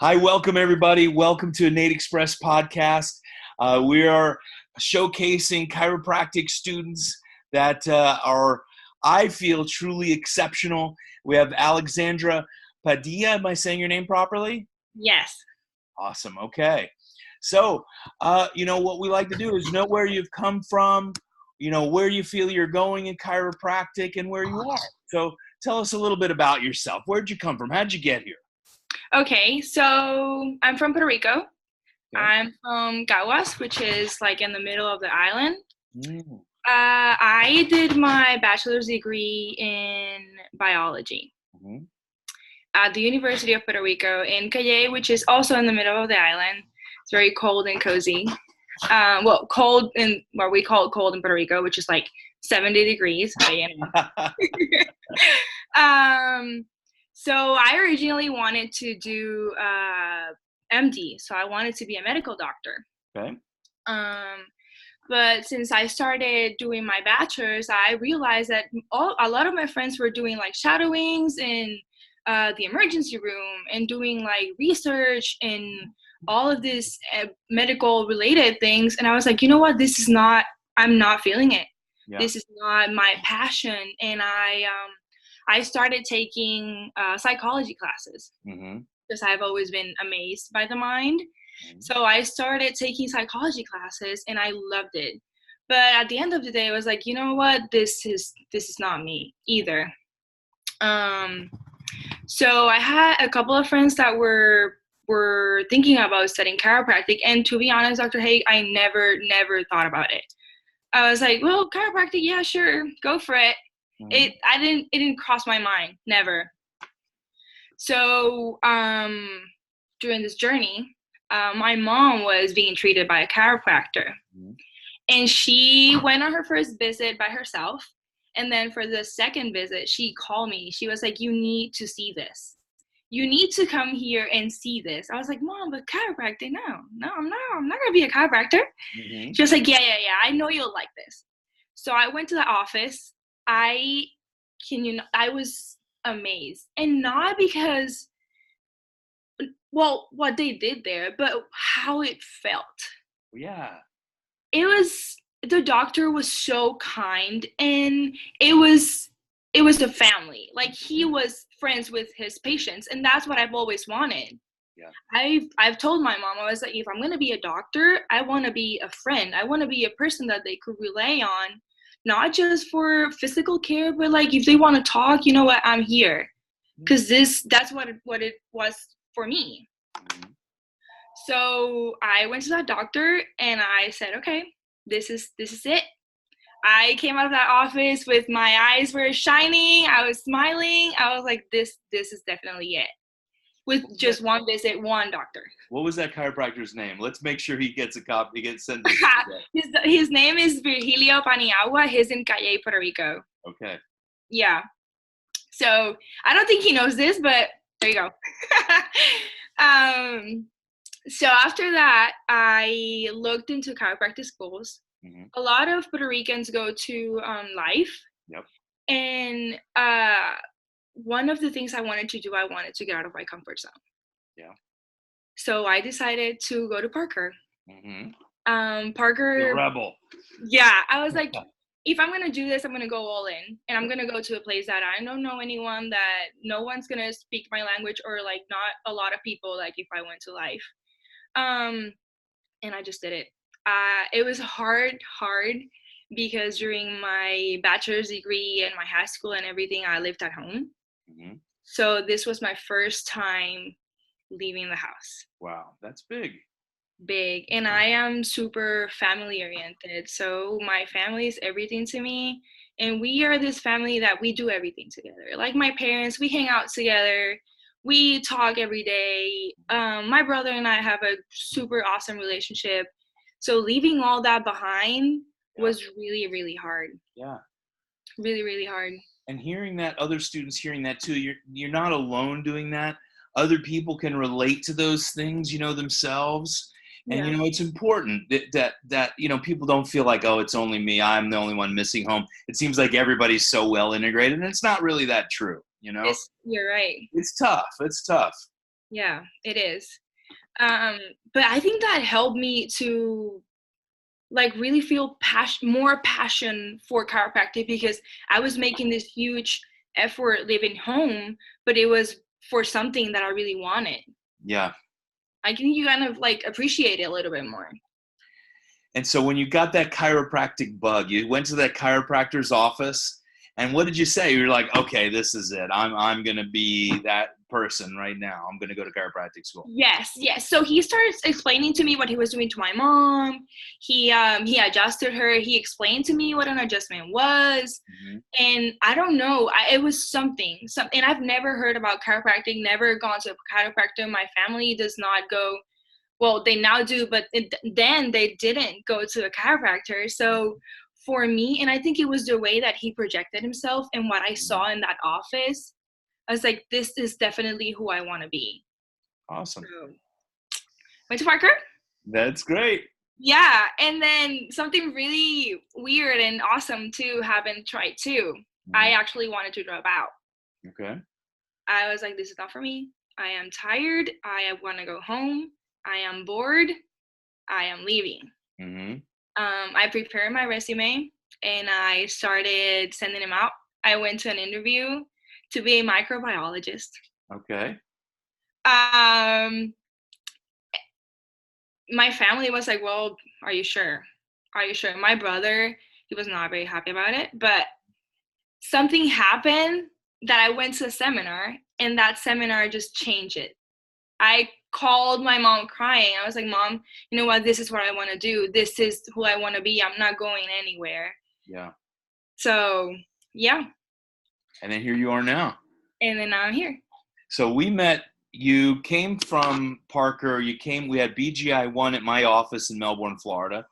Hi, welcome everybody. Welcome to Innate Express Podcast. We are showcasing chiropractic students that are, I feel, truly exceptional. We have Alexandra Padilla. Am I saying your name properly? Yes. Awesome. Okay. So, what we like to do is know where you've come from, where you feel you're going in chiropractic and where you are. So tell us a little bit about yourself. Where'd you come from? How'd you get here? Okay, so I'm from Puerto Rico. Okay. I'm from Caguas, which is like in the middle of the island. I did my bachelor's degree in biology at the University of Puerto Rico in Calle, which is also in the middle of the island. It's very cold and cozy. Cold in what we call cold in Puerto Rico, which is like 70 degrees. So I originally wanted to do MD, so I wanted to be a medical doctor. Okay. But since I started doing my bachelor's, I realized that a lot of my friends were doing like shadowings in the emergency room and doing like research and all of these medical related things. And I was like, you know what, I'm not feeling it. Yeah. This is not my passion. And I started taking psychology classes because I've always been amazed by the mind. So I started taking psychology classes and I loved it. But at the end of the day, I was like, you know what, this is not me either. So I had a couple of friends that were thinking about studying chiropractic. And to be honest, Dr. Haig, I never thought about it. I was like, well, chiropractic, yeah, sure, go for it. It didn't cross my mind, never. So during this journey, my mom was being treated by a chiropractor. And she went on her first visit by herself. And then for the second visit, she called me. She was like, you need to see this. You need to come here and see this. I was like, Mom, but chiropractic, no, I'm not going to be a chiropractor. She was like, yeah, I know you'll like this. So I went to the office. I was amazed, and not because, what they did there, but how it felt. Yeah. The doctor was so kind, and it was a family. Like, he was friends with his patients, and that's what I've always wanted. Yeah. I've told my mom, I was like, if I'm going to be a doctor, I want to be a friend. I want to be a person that they could rely on. Not just for physical care, but like if they want to talk, you know what, I'm here. Because that's what it was for me. So I went to that doctor and I said, okay, this is it. I came out of that office with my eyes were shining. I was smiling. I was like, this is definitely it. With just one visit, one doctor. What was that chiropractor's name? Let's make sure he gets a copy. He gets sent. His name is Virgilio Paniagua. He's in Calle, Puerto Rico. Okay. Yeah. So I don't think he knows this, but there you go. So after that, I looked into chiropractic schools. A lot of Puerto Ricans go to Life. Yep. And one of the things I wanted to do, I wanted to get out of my comfort zone. Yeah. So I decided to go to Parker. Parker. The rebel. Yeah. I was like, if I'm going to do this, I'm going to go all in. And I'm going to go to a place that I don't know anyone, that no one's going to speak my language, or like not a lot of people, like if I went to Life. And I just did it. It was hard because during my bachelor's degree and my high school and everything, I lived at home. So this was my first time leaving the house. Wow, that's big. And I am super family oriented, so my family is everything to me, and we are this family that we do everything together. Like my parents, we hang out together, we talk every day. My brother and I have a super awesome relationship, so leaving all that behind was really, really hard. Yeah, really, really hard. And hearing that, other students hearing that too, you're not alone doing that. Other people can relate to those things, themselves. And, it's important that people don't feel like, oh, it's only me. I'm the only one missing home. It seems like everybody's so well integrated, and it's not really that true, You're right. It's tough. Yeah, it is. But I think that helped me to like really feel more passion for chiropractic, because I was making this huge effort living home, but it was for something that I really wanted. Yeah. I think you kind of like appreciate it a little bit more. And so when you got that chiropractic bug, you went to that chiropractor's office, and what did you say? You're like, okay, this is it. I'm going to be that person right now. I'm going to go to chiropractic school. Yes. So he started explaining to me what he was doing to my mom. He adjusted her. He explained to me what an adjustment was. Mm-hmm. And I don't know, it was something. And I've never heard about chiropractic, never gone to a chiropractor. My family does not go. Well, they now do, but then they didn't go to a chiropractor. So for me, and I think it was the way that he projected himself and what I saw in that office, I was like, this is definitely who I want to be. Awesome. So, went to Parker. That's great. Yeah, and then something really weird and awesome too happened tried too. I actually wanted to drop out. Okay. I was like, this is not for me. I am tired. I want to go home. I am bored. I am leaving. Mm-hmm. I prepared my resume and I started sending them out. I went to an interview to be a microbiologist. Okay. My family was like, well, are you sure? Are you sure? My brother, he was not very happy about it, but something happened that I went to a seminar, and that seminar just changed it. I called my mom crying. I was like, Mom, you know what? This is what I want to do. This is who I want to be. I'm not going anywhere. Yeah. So, yeah. And then here you are now. And then now I'm here. So we met, you came from Parker. We had BGI1 at my office in Melbourne, Florida.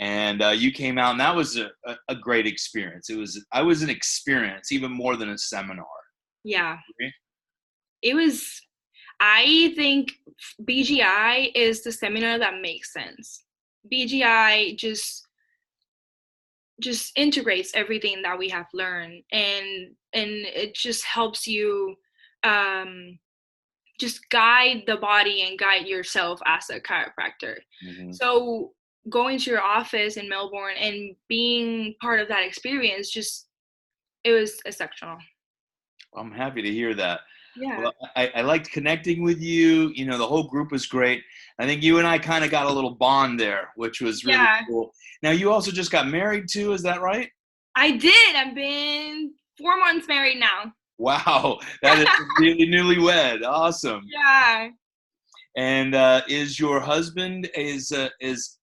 And you came out, and that was a great experience. I was an experience, even more than a seminar. Yeah. It was, I think BGI is the seminar that makes sense. BGI just integrates everything that we have learned, and it just helps you just guide the body and guide yourself as a chiropractor. Mm-hmm. So going to your office in Melbourne and being part of that experience, it was exceptional. I'm happy to hear that. Yeah. Well, I liked connecting with you. You know, the whole group was great. I think you and I kind of got a little bond there, which was really cool. Now, you also just got married too, is that right? I did. I've been 4 months married now. Wow, that is really newlywed. Awesome. Yeah. And is your husband is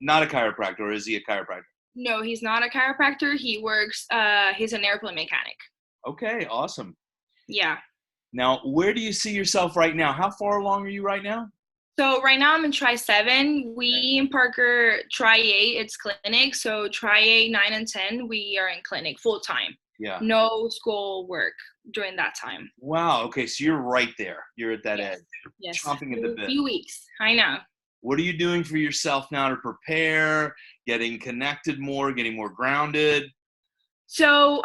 not a chiropractor, or is he a chiropractor? No, he's not a chiropractor. He works. He's an airplane mechanic. Okay, awesome. Yeah. Now, where do you see yourself right now? How far along are you right now? So right now I'm in Tri 7. We in Parker Tri 8, it's clinic. So Tri 8, 9, and 10, we are in clinic full time. Yeah. No school work during that time. Wow. Okay, so you're right there. You're at that edge. Yes. Chomping at the bit. A few weeks. I know. What are you doing for yourself now to prepare, getting connected more, getting more grounded? So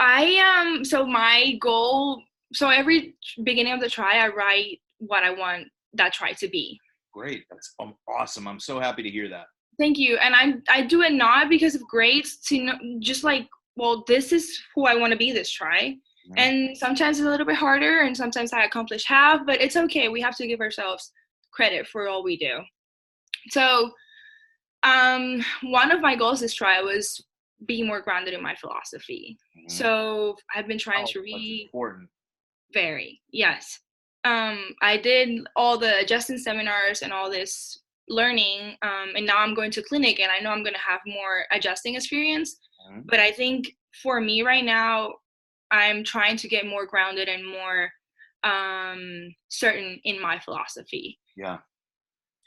so my goal, so every beginning of the try, I write what I want that try to be. Great. That's awesome. I'm so happy to hear that. Thank you. And I do it not because of grades, to know, just like, well, this is who I want to be this try. Mm-hmm. And sometimes it's a little bit harder, and sometimes I accomplish half, but it's okay. We have to give ourselves credit for all we do. So one of my goals this try was be more grounded in my philosophy. Mm-hmm. So I've been trying to read. That's important. Very, yes. I did all the adjusting seminars and all this learning, and now I'm going to clinic, and I know I'm going to have more adjusting experience. Mm-hmm. But I think for me right now, I'm trying to get more grounded and more certain in my philosophy. Yeah.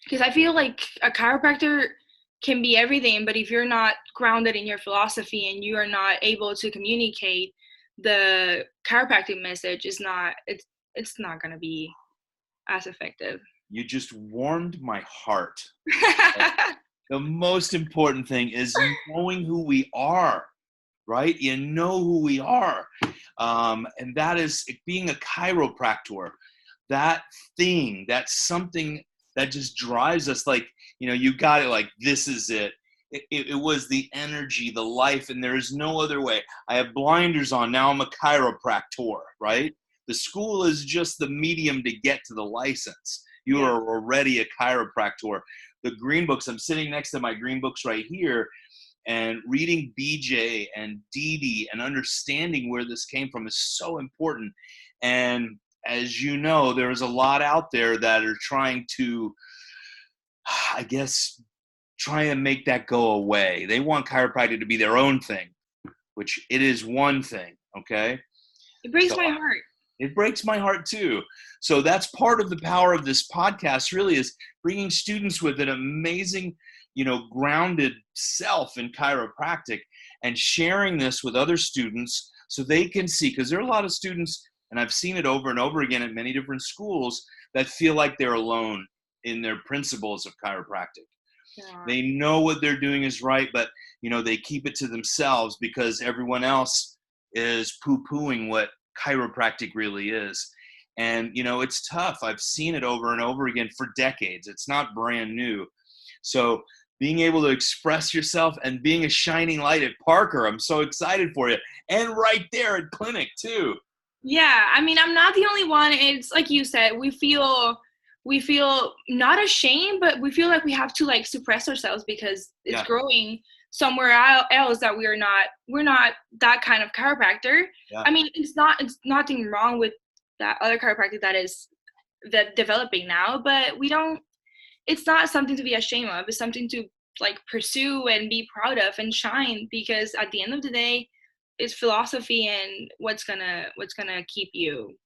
Because I feel like a chiropractor can be everything, but if you're not grounded in your philosophy and you are not able to communicate the chiropractic message, it's not going to be as effective. You just warmed my heart. The most important thing is knowing who we are, right? You know who we are. And that is being a chiropractor. that thing, that's something that just drives us, like, you got it, like, this is it. It was the energy, the life, and there is no other way. I have blinders on. Now I'm a chiropractor, right? The school is just the medium to get to the license. You are already a chiropractor. The green books, I'm sitting next to my green books right here and reading BJ and Dee Dee and understanding where this came from is so important. And as you know, there's a lot out there that are trying to, I guess, try and make that go away. They want chiropractic to be their own thing, which it is one thing, okay? It breaks my heart. It breaks my heart too. So that's part of the power of this podcast, really, is bringing students with an amazing, grounded self in chiropractic and sharing this with other students so they can see, because there are a lot of students, and I've seen it over and over again at many different schools, that feel like they're alone in their principles of chiropractic. Yeah. They know what they're doing is right, but they keep it to themselves because everyone else is poo-pooing what chiropractic really is. And it's tough. I've seen it over and over again for decades. It's not brand new. So being able to express yourself and being a shining light at Parker, I'm so excited for you. And right there at clinic too. Yeah, I mean, I'm not the only one. It's like you said, we feel not ashamed, but we feel like we have to like suppress ourselves because it's growing somewhere else that we're not that kind of chiropractor. Yeah. I mean, it's nothing wrong with that other chiropractic that developing now, but it's not something to be ashamed of. It's something to like pursue and be proud of and shine, because at the end of the day, it's philosophy and what's gonna keep you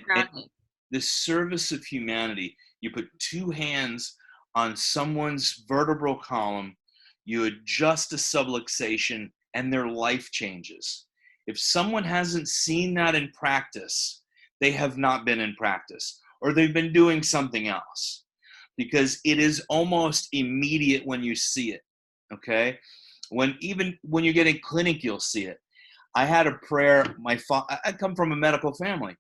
grounded. And the service of humanity. You put two hands on someone's vertebral column, you adjust a subluxation, and their life changes. If someone hasn't seen that in practice, they have not been in practice, or they've been doing something else, because it is almost immediate when you see it, okay? Even when you get in clinic, you'll see it. I had a prayer. I come from a medical family.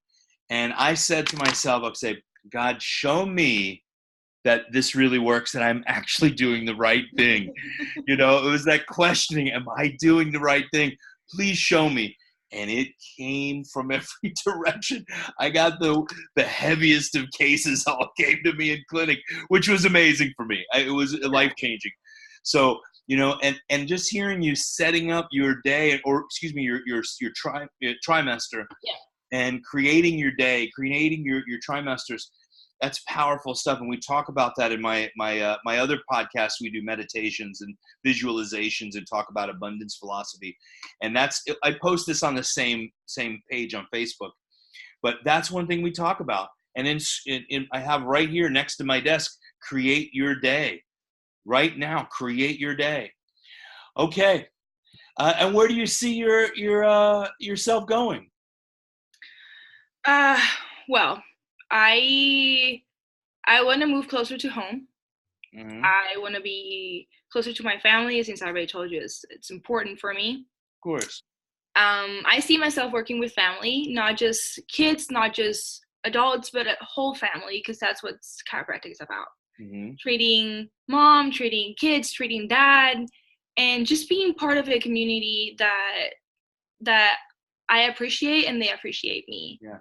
And I said to myself, I'll say, God, show me that this really works, that I'm actually doing the right thing. It was that questioning, am I doing the right thing? Please show me. And it came from every direction. I got the heaviest of cases all came to me in clinic, which was amazing for me. It was life-changing. So, and just hearing you setting up your day, or excuse me, your trimester. Yeah. And creating your day, creating your trimesters, that's powerful stuff. And we talk about that in my other podcast. We do meditations and visualizations and talk about abundance philosophy. And I post this on the same page on Facebook. But that's one thing we talk about. And I have right here next to my desk, create your day. Right now, create your day. Okay. And where do you see yourself going? Well, I want to move closer to home. Mm-hmm. I want to be closer to my family, since I already told you it's important for me. Of course. I see myself working with family, not just kids, not just adults, but a whole family, because that's what chiropractic is about. Mm-hmm. Treating mom, treating kids, treating dad, and just being part of a community that I appreciate and they appreciate me. Yeah.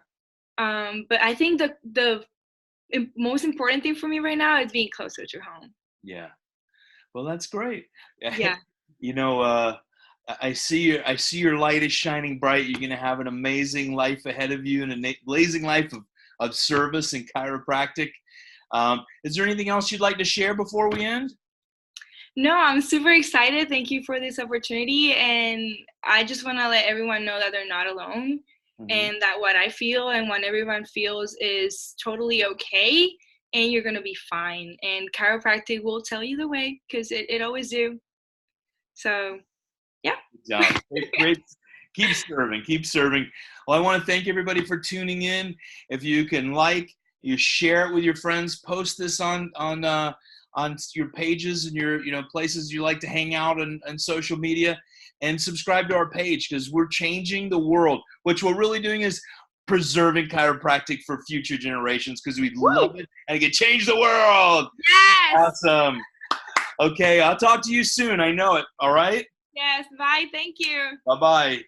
But I think the most important thing for me right now is being closer to home. Yeah. Well, that's great. Yeah. I see your light is shining bright. You're going to have an amazing life ahead of you, and an amazing life of service and chiropractic. Is there anything else you'd like to share before we end? No, I'm super excited. Thank you for this opportunity. And I just want to let everyone know that they're not alone. Mm-hmm. And that what I feel and what everyone feels is totally okay, and you're going to be fine. And chiropractic will tell you the way, because it always do. So, yeah. Great. Keep serving. Well, I want to thank everybody for tuning in. If you can you share it with your friends, post this on your pages and your places you like to hang out and social media, and subscribe to our page, because we're changing the world. What we're really doing is preserving chiropractic for future generations because we love it and it can change the world. Yes. Awesome. Okay, I'll talk to you soon. I know it. All right? Yes. Bye. Thank you. Bye-bye.